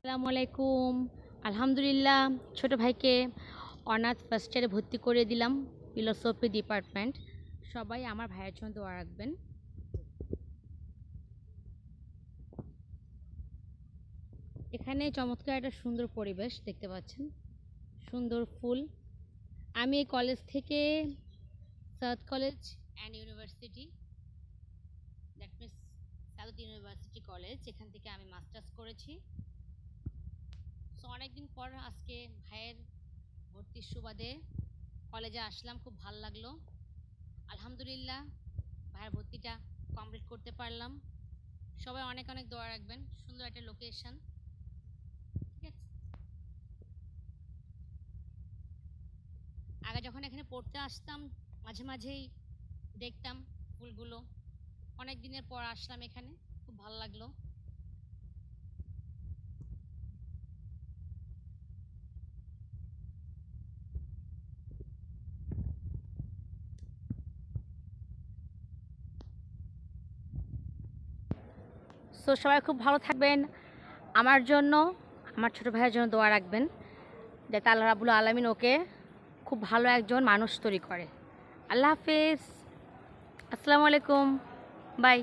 আসসালামু আলাইকুম। আলহামদুলিল্লাহ, ছোট ভাইকে অনার্স ফার্স্ট ইয়ারে ভর্তি করে দিলাম, ফিলোসফি ডিপার্টমেন্ট। সবাই আমার ভাইয়ের জন্য দোয়া রাখবেন। এখানে চমৎকার একটা সুন্দর পরিবেশ দেখতে পাচ্ছেন, সুন্দর ফুল। আমি এই কলেজ থেকে south college and university, that means south university college, এখান থেকে আমি মাস্টার্স করেছি। সো অনেকদিন পর আজকে ভাইয়ের ভর্তির সুবাদে কলেজে আসলাম, খুব ভালো লাগলো। আলহামদুলিল্লাহ, ভাইয়ের ভর্তিটা কমপ্লিট করতে পারলাম। সবাই অনেক অনেক দোয়া রাখবেন। সুন্দর একটা লোকেশন, ঠিক আছে। আগে যখন এখানে পড়তে আসতাম, মাঝে মাঝেই দেখতাম ফুলগুলো। অনেক দিনের পর আসলাম এখানে, খুব ভালো লাগলো। সো সবাই খুব ভালো থাকবেন। আমার জন্য, আমার ছোট ভাইয়ের জন্য দোয়া রাখবেন, যাতে আল্লাহ রাব্বুল আলামিন ওকে খুব ভালো একজন মানুষ তৈরি করে। আল্লাহ হাফেজ, আসসালামু আলাইকুম, বাই।